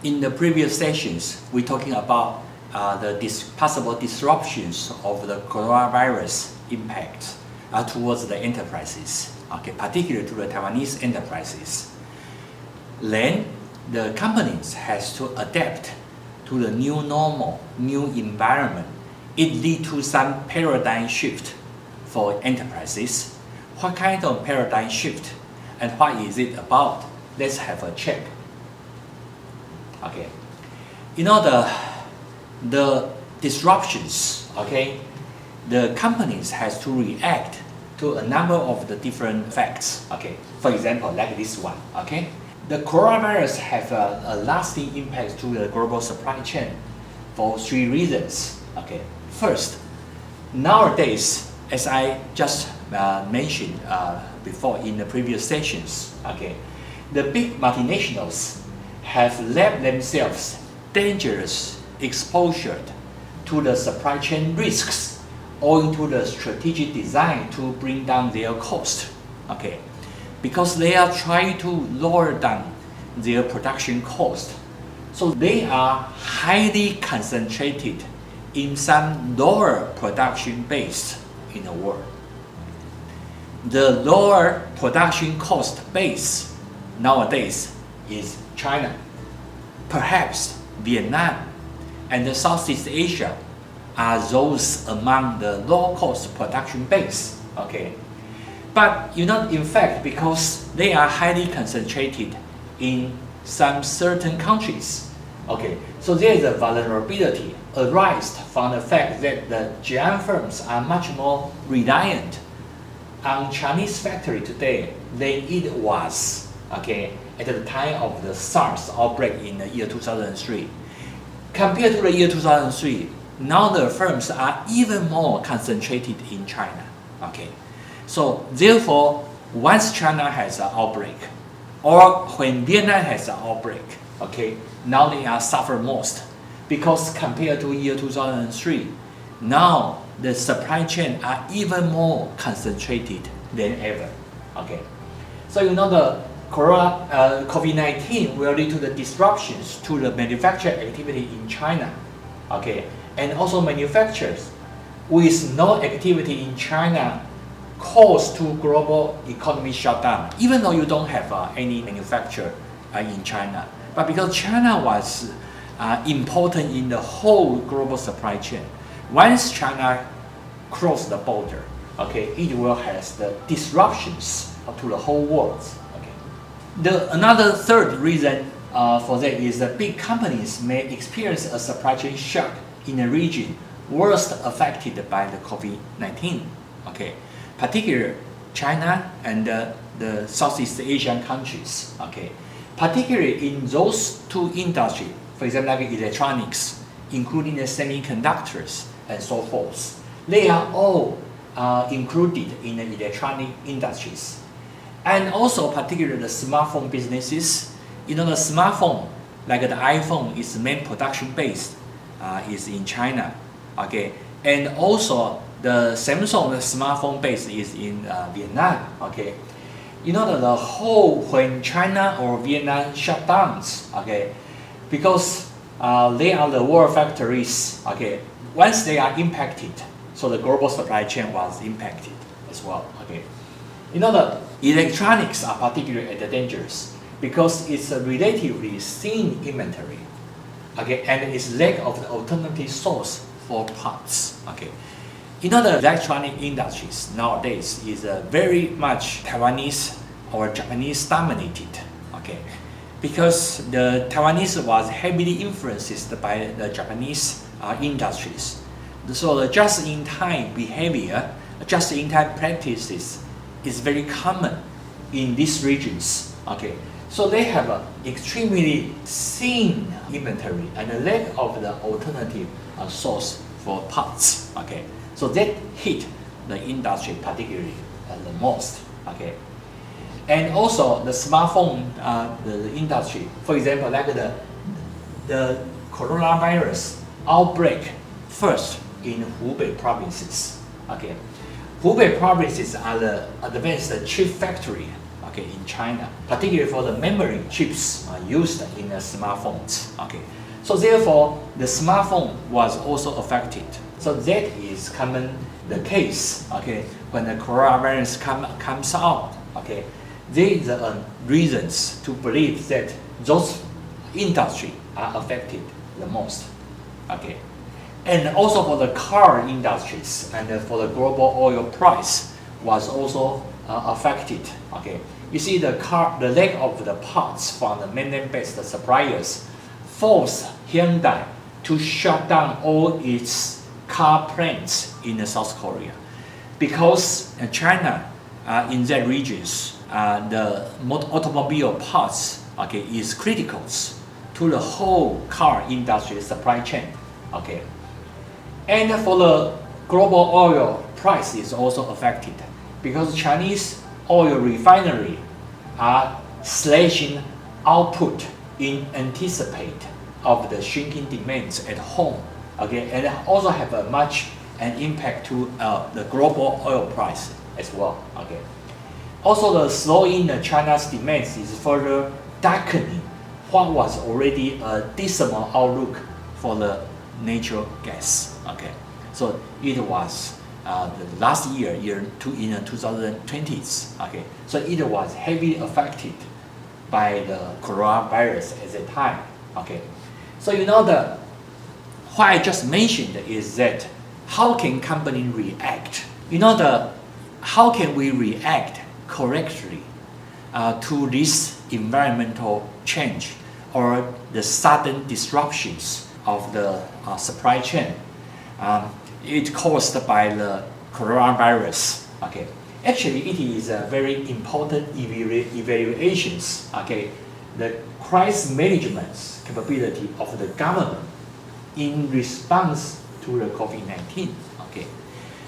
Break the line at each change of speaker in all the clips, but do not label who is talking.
In the previous sessions, we're talking about the possible disruptions of the coronavirus impact towards the enterprises, okay, particularly to the Taiwanese enterprises. Then the companies has to adapt to the new normal, new environment. It leads to some paradigm shift for enterprises. What kind of paradigm shift and what is it about? Let's have a check. Okay, you know the disruptions. Okay, the companies has to react to a number of the different facts. Okay, for example, like this one. Okay, the coronavirus have a lasting impact to the global supply chain for 3 reasons. Okay, first, nowadays, as I just mentioned before in the previous sessions, okay, the big multinationals have left themselves dangerous exposure to the supply chain risks owing to the strategic design to bring down their cost. Okay, because they are trying to lower down their production cost. So they are highly concentrated in some lower production base in the world. The lower production cost base nowadays is China, perhaps Vietnam, and the Southeast Asia are those among the low-cost production base. Okay, but in fact, because they are highly concentrated in some certain countries. Okay, so there is a vulnerability arised from the fact that the giant firms are much more reliant on Chinese factory today than it was, okay, at the time of the SARS outbreak in the year 2003. Compared to the year 2003, now the firms are even more concentrated in China. Okay, so therefore, once China has an outbreak, or when Vietnam has an outbreak, okay, now they are suffer most, because compared to year 2003, now the supply chain are even more concentrated than ever. Okay, so the COVID-19 will lead to the disruptions to the manufacturing activity in China. Okay, and also manufacturers with no activity in China cause to global economy shutdown, even though you don't have any manufacturer in China. But because China was important in the whole global supply chain, once China cross the border, okay, it will have the disruptions to the whole world. Okay. Another third reason for that is that big companies may experience a supply chain shock in a region worst affected by the COVID-19. Okay, particularly China and the Southeast Asian countries. Okay, particularly in those 2 industries, for example, like electronics, including the semiconductors and so forth. They are all included in the electronic industries. And also particularly the smartphone businesses. The smartphone, like the iPhone, its main production base is in China. Okay, and also the Samsung, the smartphone base is in Vietnam. Okay, the whole, when China or Vietnam shut down, okay, because they are the world factories. Okay, once they are impacted, so the global supply chain was impacted as well. Okay, the electronics are particularly dangerous because it's a relatively thin inventory. Okay, and it's lack of the alternative source for parts. Okay, the electronic industries nowadays is very much Taiwanese or Japanese dominated. Okay, because the Taiwanese was heavily influenced by the Japanese industries. So the just-in-time behavior, just-in-time practices is very common in these regions. Okay, so they have an extremely thin inventory and a lack of the alternative source for parts. Okay, so that hit the industry particularly the most. Okay, and also the smartphone the industry, for example, like the coronavirus outbreak first in Hubei provinces. Okay, Hubei provinces are the advanced chip factory. okay, in China, particularly for the memory chips used in the smartphones. Okay, so therefore the smartphone was also affected. So that is common the case. Okay, when the coronavirus comes out. Okay, there are reasons to believe that those industries are affected the most. Okay, and also for the car industries and for the global oil price was also affected. Okay, you see the lack of the parts from the mainland-based suppliers forced Hyundai to shut down all its car plants in South Korea, because China in that regions the automobile parts, okay, is critical to the whole car industry supply chain. Okay, and for the global oil price is also affected, because Chinese oil refinery are slashing output in anticipate of the shrinking demands at home. Okay, and also have a much an impact to the global oil price as well. Okay, also the slowing in China's demands is further darkening what was already a dismal outlook for the natural gas. Okay, so it was the last year in the 2020s. Okay, so it was heavily affected by the coronavirus at that time. Okay, so you know what I just mentioned is that how can company react? You know how can we react correctly to this environmental change or the sudden disruptions of the supply chain it caused by the coronavirus. Okay, actually it is a very important evaluations. Okay, the crisis management capability of the government in response to the COVID-19. Okay,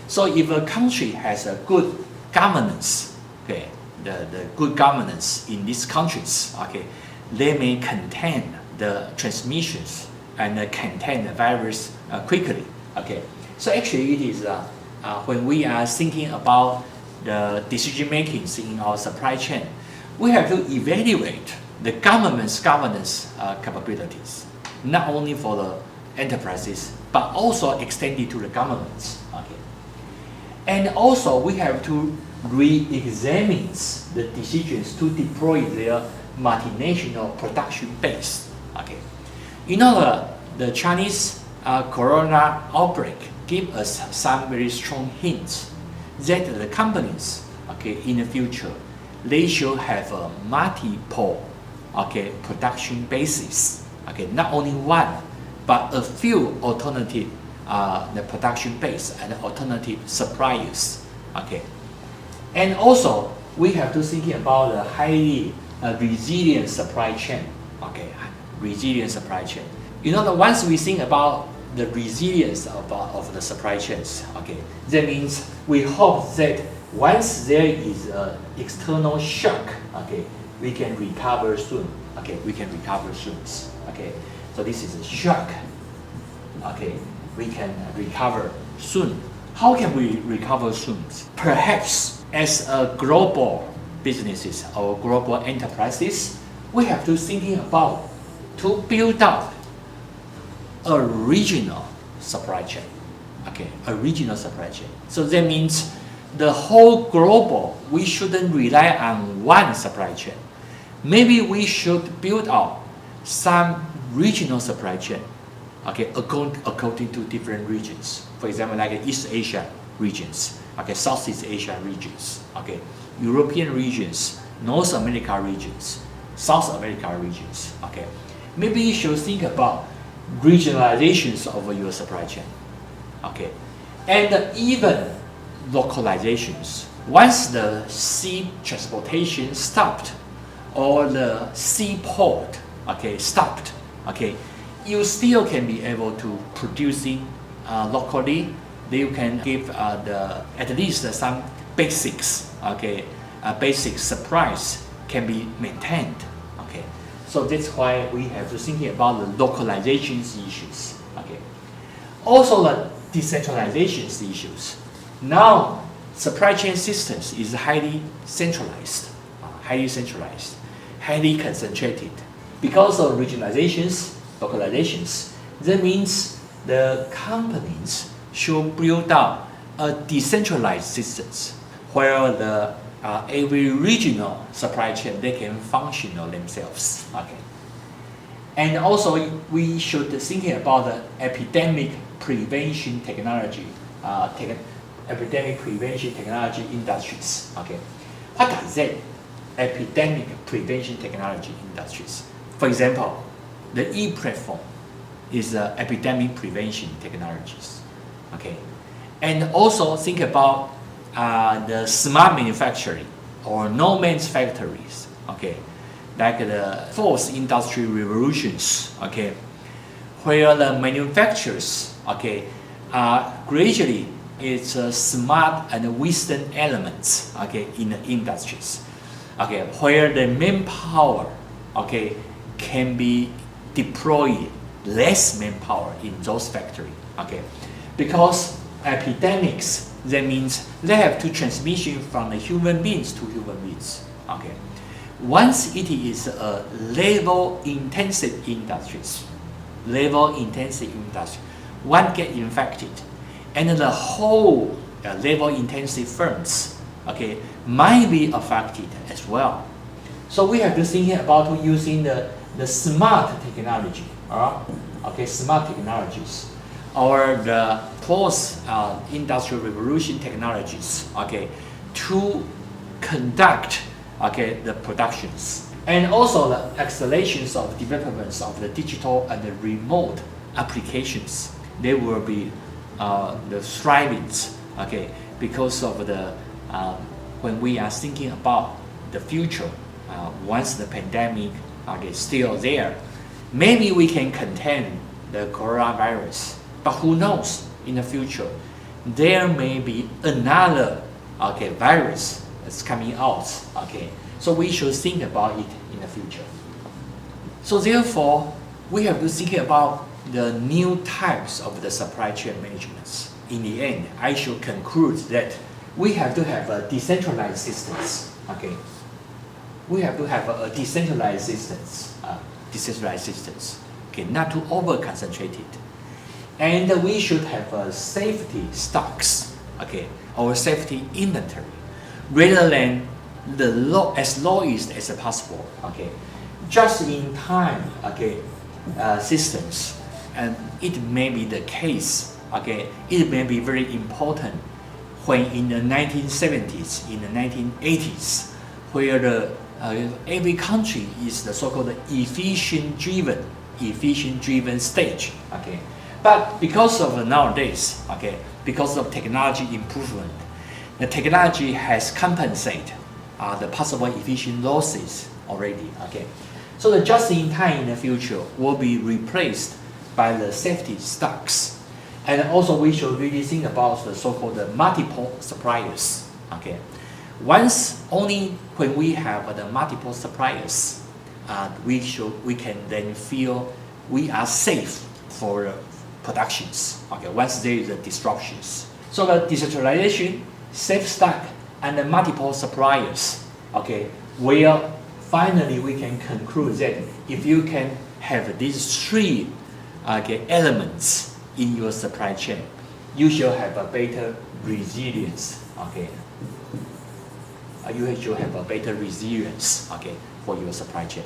so if a country has a good governance, okay, the good governance in these countries, okay, they may contain the transmissions and contain the virus quickly. Okay, so actually it is when we are thinking about the decision makings in our supply chain, we have to evaluate the government's governance capabilities, not only for the enterprises but also extended to the governments. Okay, and also we have to re-examine the decisions to deploy their multinational production base. Okay, you know the Chinese corona outbreak give us some very strong hints that the companies, okay, in the future they should have a multiple, okay, production bases. Okay, not only one but a few alternative the production base and alternative suppliers. Okay, and also we have to think about the highly resilient supply chain. Okay, resilient supply chain. You know that once we think about the resilience of the supply chains, okay, that means we hope that once there is an external shock, okay, we can recover soon. Okay, we can recover soon. Okay, so this is a shock. Okay, we can recover soon. How can we recover soon? Perhaps as a global businesses or global enterprises, we have to thinking about to build up a regional supply chain. Okay, a regional supply chain. So that means the whole global, we shouldn't rely on one supply chain. Maybe we should build up some regional supply chain. Okay, according to different regions. For example, like East Asia regions, okay, Southeast Asia regions, okay, European regions, North America regions, South America regions. Okay, maybe you should think about regionalizations of your supply chain. Okay, and even localizations. Once the sea transportation stopped or the seaport, okay, stopped, okay, you still can be able to producing locally. You can give at least some basics. Okay, basic supplies can be maintained. Okay, so that's why we have to think about the localization issues. Okay, also the decentralization issues. Now supply chain systems is highly centralized, highly centralized, highly concentrated. Because of regionalizations, localizations, that means the companies should build up a decentralized systems where the every regional supply chain they can function on themselves. Okay. And also we should thinking about the epidemic prevention technology, epidemic prevention technology industries. Okay. What does that epidemic prevention technology industries? For example, the e-platform is epidemic prevention technologies. Okay. And also think about the smart manufacturing or no man's factories, okay, like the fourth industrial revolutions, okay, where the manufacturers, okay, gradually it's smart and wisdom elements, okay, in the industries, okay, where the manpower, okay, can be deployed less manpower in those factories, okay, because epidemics, that means they have to transmission from the human beings to human beings. Okay. Once it is a labor-intensive industries, one get infected, and the whole labor-intensive firms, okay, might be affected as well. So we have to think about using the smart technology, okay, smart technologies, or the post-industrial revolution technologies, okay, to conduct, okay, the productions. And also the accelerations of developments of the digital and the remote applications. They will be the thrivings, okay, because of the, when we are thinking about the future, once the pandemic is still there, maybe we can contain the coronavirus. But who knows, in the future, there may be another, okay, virus that's coming out, okay. So we should think about it in the future. So therefore, we have to think about the new types of the supply chain management. In the end, I should conclude that we have to have a decentralized systems, okay. We have to have a decentralized systems, okay, not too over-concentrated. And we should have safety stocks, okay, or safety inventory, rather than as low as possible, okay. Just in time, okay, systems, and it may be the case, okay. It may be very important when in the 1970s, in the 1980s, where the every country is the so-called efficient-driven stage, okay. But because of nowadays, okay, because of technology improvement, the technology has compensated the possible efficient losses already, okay. So the just-in-time in the future will be replaced by the safety stocks. And also we should really think about the so-called multiple suppliers, okay. Once only when we have the multiple suppliers, we can then feel we are safe for productions, okay, once there is a disruptions. So the decentralization, safe stock, and the multiple suppliers, okay, where finally we can conclude that if you can have these three, okay, elements in your supply chain, you shall have a better resilience, okay. You should have a better resilience, okay, for your supply chain.